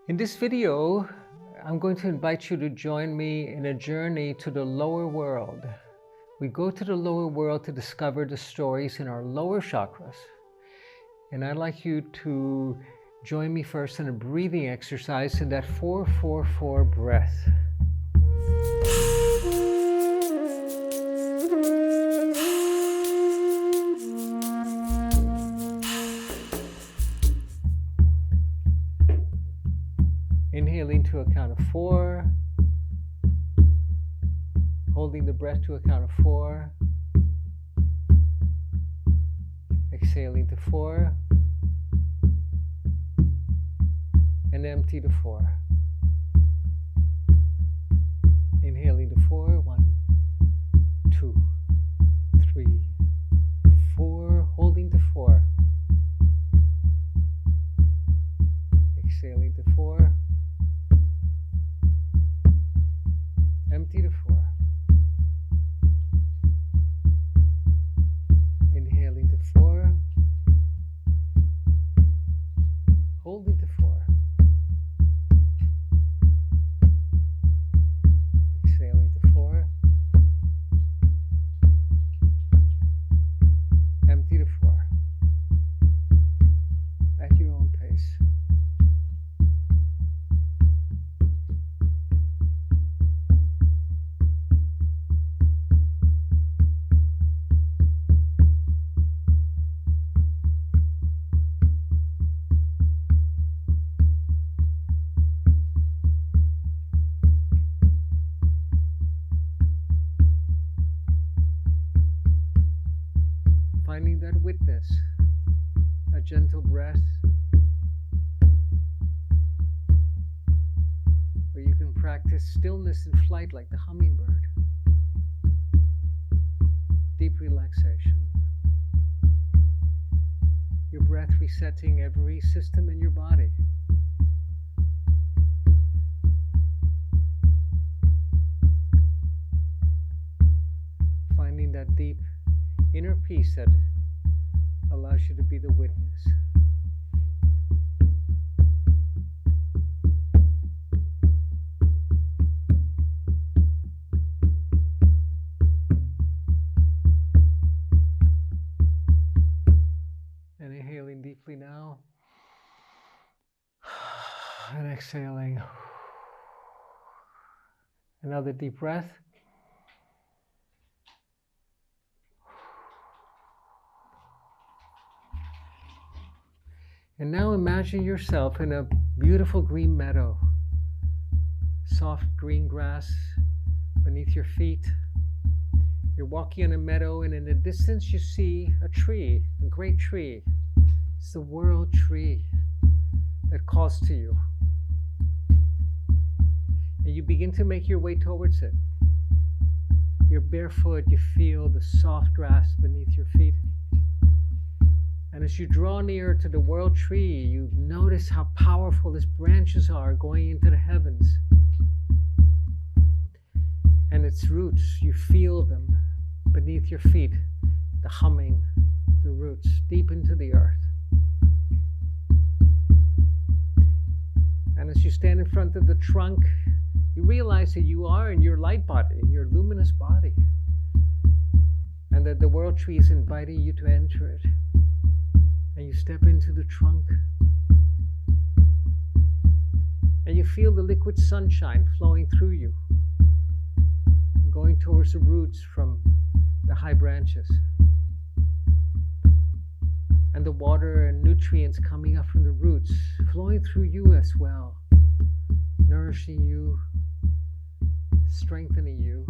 In this video, I'm going to invite you to join me in a journey to the lower world. We go to the lower world to discover the stories in our lower chakras. And I'd like you to join me first in a breathing exercise in that 4-4-4 breath. Inhaling to a count of 4, holding the breath to a count of 4, exhaling to 4, and empty to 4. Inhaling to 4, 1, 2, 3, 4, holding to 4, exhaling to 4, empty to 4. Inhaling to 4. Holding to 4. Exhaling to 4. Empty to 4. At your own pace. Finding that witness, a gentle breath where you can practice stillness in flight like the hummingbird. Deep relaxation. Your breath resetting every system in your body. Finding that deep inner peace that allows you to be the witness. And inhaling deeply now. And exhaling. Another deep breath. And now imagine yourself in a beautiful green meadow. Soft green grass beneath your feet. You're walking in a meadow, and in the distance you see a tree, a great tree. It's the world tree that calls to you. And you begin to make your way towards it. You're barefoot, you feel the soft grass beneath your feet. And as you draw near to the world tree, you notice how powerful its branches are going into the heavens. And its roots, you feel them beneath your feet, the humming, the roots deep into the earth. And as you stand in front of the trunk, you realize that you are in your light body, in your luminous body. And that the world tree is inviting you to enter it. And you step into the trunk. And you feel the liquid sunshine flowing through you, going towards the roots from the high branches. And the water and nutrients coming up from the roots, flowing through you as well, nourishing you, strengthening you.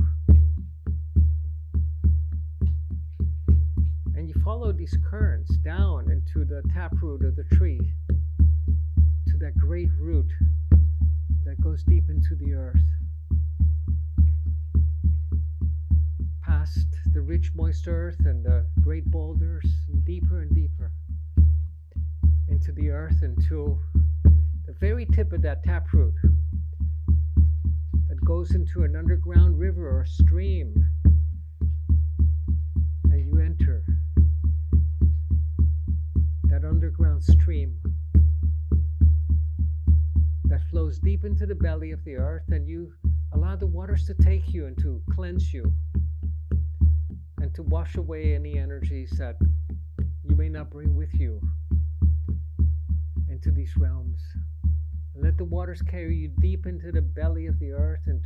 And you follow these currents down into the taproot of the tree, to that great root that goes deep into the earth, past the rich moist earth and the great boulders, and deeper into the earth, until the very tip of that taproot that goes into an underground river or stream. And you enter that underground stream that flows deep into the belly of the earth, and you allow the waters to take you and to cleanse you and to wash away any energies that you may not bring with you into these realms. And let the waters carry you deep into the belly of the earth and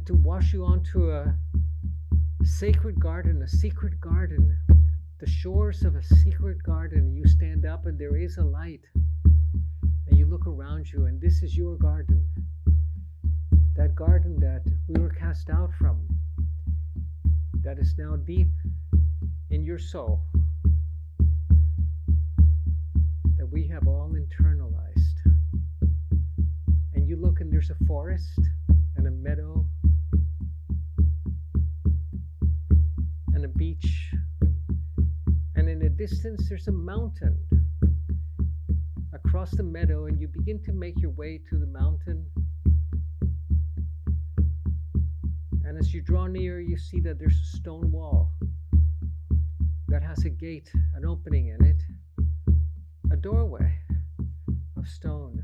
to wash you onto a sacred garden, a secret garden, the shores of a secret garden. You stand up and there is a light, and you look around you, and this is your garden, that garden that we were cast out from, that is now deep in your soul, that we have all internalized. And you look, and there's a forest and a meadow and a beach, and in the distance there's a mountain across the meadow, and you begin to make your way to the mountain. And as you draw near, you see that there's a stone wall that has a gate, an opening in it, a doorway of stone.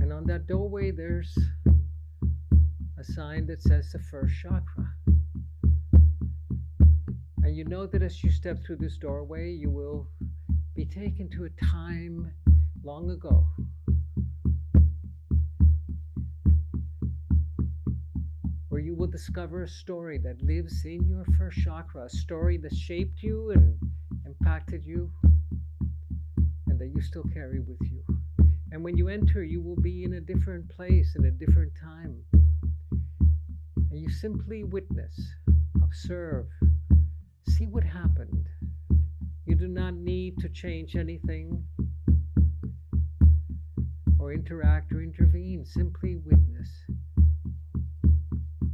And on that doorway there's a sign that says the first chakra. And you know that as you step through this doorway, you will be taken to a time long ago, where you will discover a story that lives in your first chakra, a story that shaped you and impacted you, and that you still carry with you. And when you enter, you will be in a different place, in a different time. And you simply witness, observe, see what happened. You do not need to change anything or interact or intervene. Simply witness.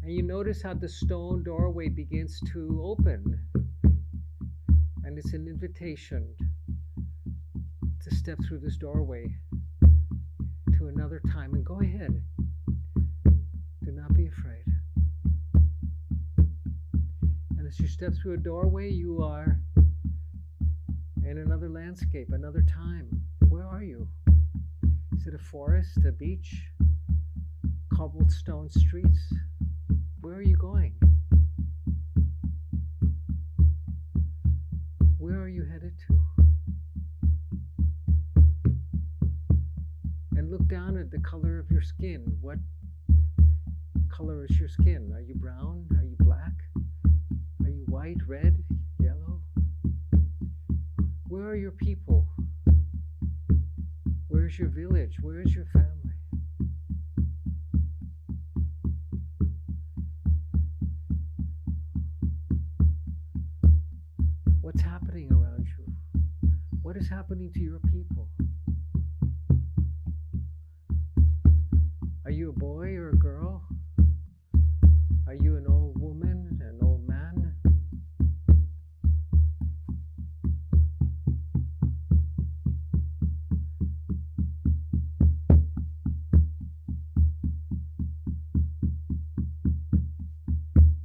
And you notice how the stone doorway begins to open. And it's an invitation to step through this doorway to another time. And go ahead. Do not be afraid. And as you step through a doorway, you are in another landscape, another time. Where are you? Is it a forest, a beach, cobblestone streets? Where are you going? Where are you headed to? And look down at the color of your skin. What color is your skin? Are you brown? Are you black? Are you white, red, yellow? Where are your people? Where is your village? Where is your family? What's happening around you? What is happening to your people? Are you a boy or a girl? Are you an old woman, an old man?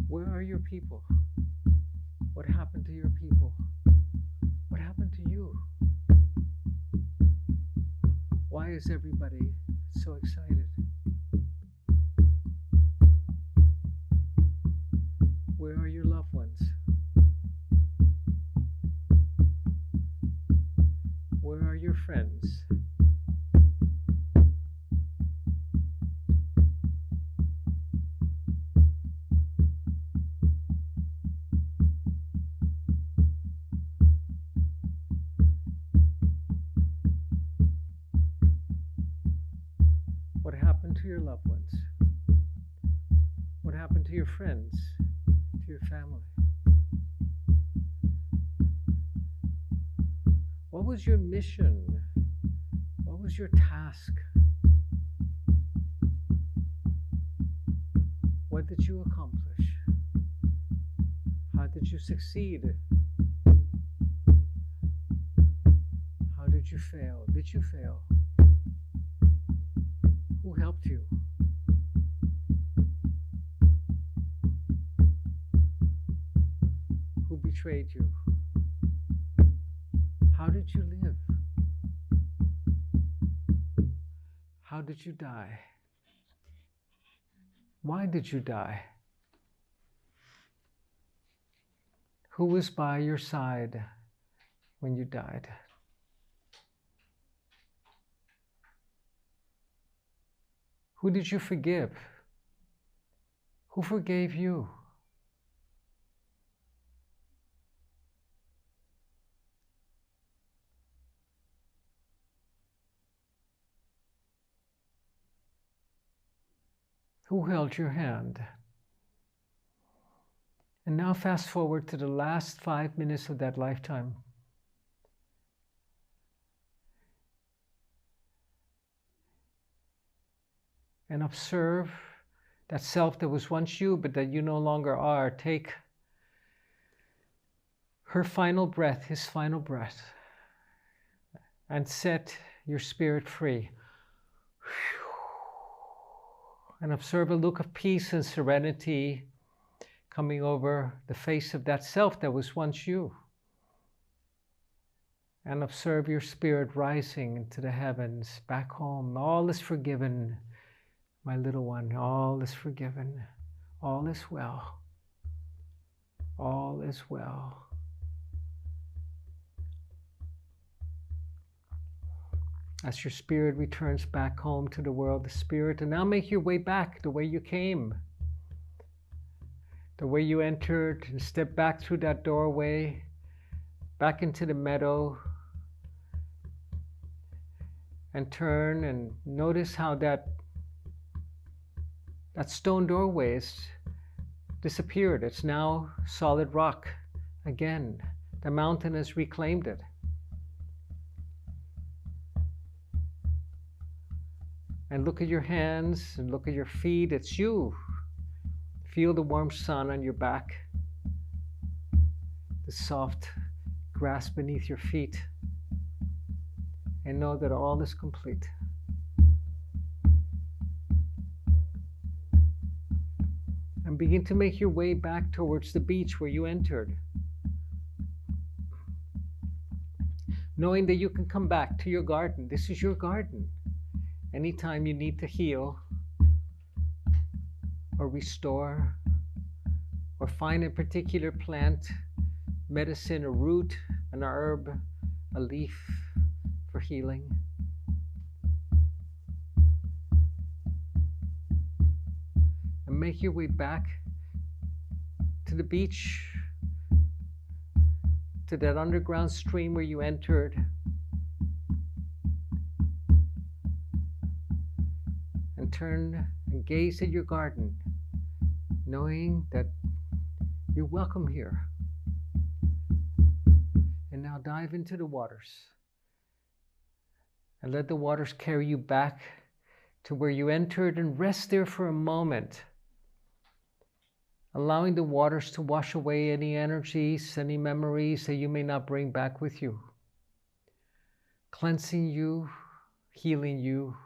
Where are your people? What happened to your people? What happened to you? Why is everybody so excited? Where are your loved ones? Where are your friends? What happened to your loved ones? What happened to your friends? To your family? What was your mission? What was your task? What did you accomplish? How did you succeed? How did you fail? Did you fail? Who helped you? Who betrayed you? How did you live? How did you die? Why did you die? Who was by your side when you died? Who did you forgive? Who forgave you? Who held your hand? And now fast forward to the last 5 minutes of that lifetime. And observe that self that was once you, but that you no longer are. Take her final breath, his final breath, and set your spirit free. And observe a look of peace and serenity coming over the face of that self that was once you. And observe your spirit rising into the heavens, back home. All is forgiven, my little one. All is forgiven. All is well. All is well. As your spirit returns back home to the world of spirit, and now make your way back the way you came. The way you entered, and step back through that doorway, back into the meadow, and turn and notice how that stone doorway has disappeared. It's now solid rock again. The mountain has reclaimed it. And look at your hands and look at your feet. It's you. Feel the warm sun on your back, the soft grass beneath your feet, and know that all is complete. And begin to make your way back towards the beach where you entered, knowing that you can come back to your garden. This is your garden. Anytime you need to heal or restore or find a particular plant, medicine, a root, an herb, a leaf for healing. And make your way back to the beach, to that underground stream where you entered. And turn and gaze at your garden, knowing that you're welcome here. And now dive into the waters and let the waters carry you back to where you entered, and rest there for a moment, allowing the waters to wash away any energies, any memories that you may not bring back with you, cleansing you, healing you.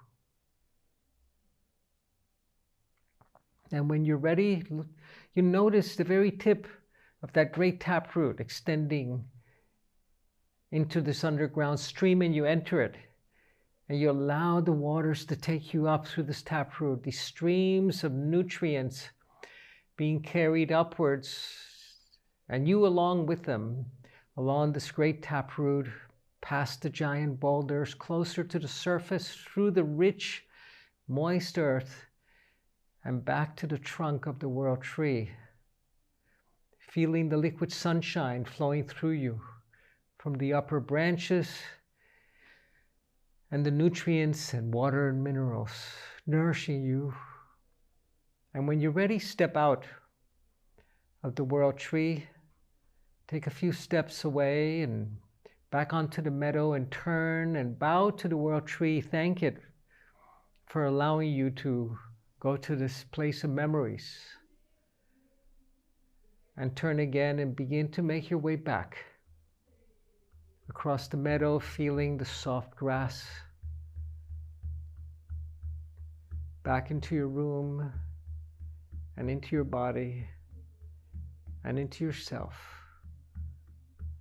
And when you're ready, you notice the very tip of that great taproot extending into this underground stream, and you enter it. And you allow the waters to take you up through this taproot, these streams of nutrients being carried upwards, and you along with them, along this great taproot, past the giant boulders, closer to the surface, through the rich, moist earth, and back to the trunk of the world tree, feeling the liquid sunshine flowing through you from the upper branches, and the nutrients and water and minerals nourishing you. And when you're ready, step out of the world tree, take a few steps away and back onto the meadow, and turn and bow to the world tree. Thank it for allowing you to go to this place of memories, and turn again and begin to make your way back across the meadow, feeling the soft grass, back into your room and into your body and into yourself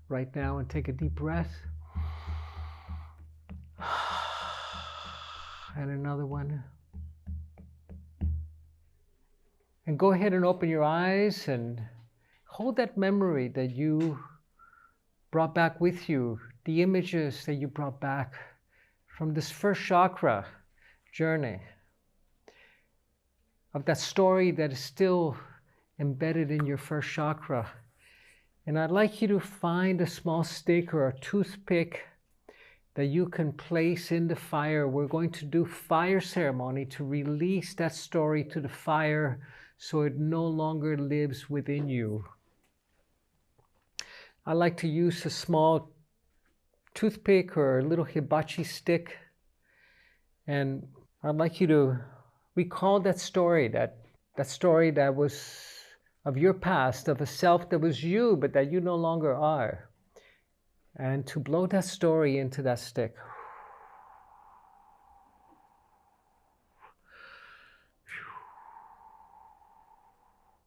right now. And take a deep breath And another one. And go ahead and open your eyes and hold that memory that you brought back with you, the images that you brought back from this first chakra journey, of that story that is still embedded in your first chakra. And I'd like you to find a small stick or a toothpick that you can place in the fire. We're going to do fire ceremony to release that story to the fire so it no longer lives within you. I like to use a small toothpick or a little hibachi stick, and I'd like you to recall that story that was of your past, of a self that was you but that you no longer are, and to blow that story into that stick.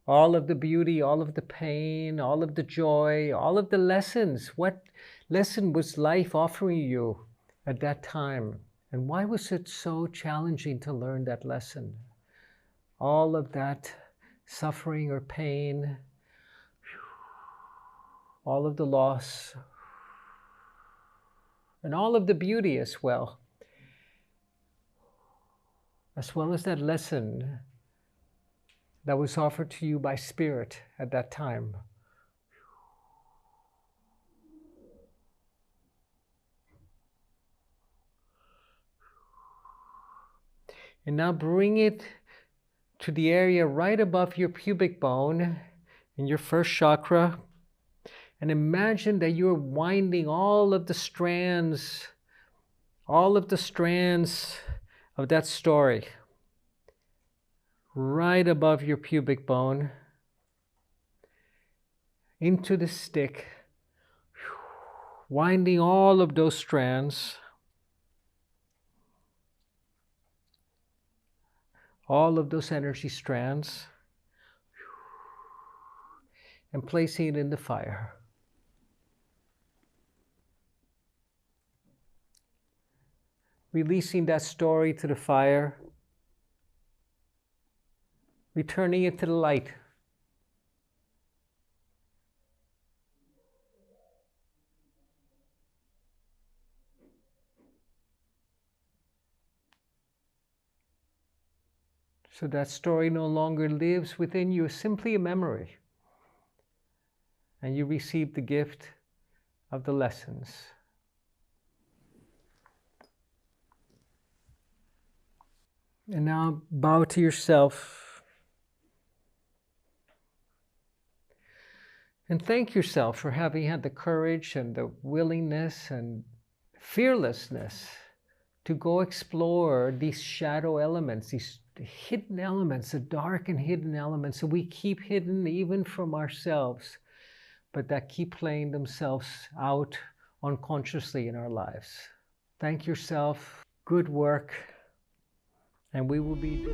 All of the beauty, all of the pain, all of the joy, all of the lessons. What lesson was life offering you at that time? And why was it so challenging to learn that lesson? All of that suffering or pain, all of the loss, and all of the beauty as well as that lesson that was offered to you by Spirit at that time. And now bring it to the area right above your pubic bone in your first chakra. And imagine that you're winding all of the strands of that story right above your pubic bone into the stick, winding all of those strands, all of those energy strands, and placing it in the fire. Releasing that story to the fire, returning it to the light. So that story no longer lives within you, simply a memory. And you receive the gift of the lessons. And now bow to yourself. And thank yourself for having had the courage and the willingness and fearlessness to go explore these shadow elements, these hidden elements, the dark and hidden elements that we keep hidden even from ourselves, but that keep playing themselves out unconsciously in our lives. Thank yourself. Good work. And we will be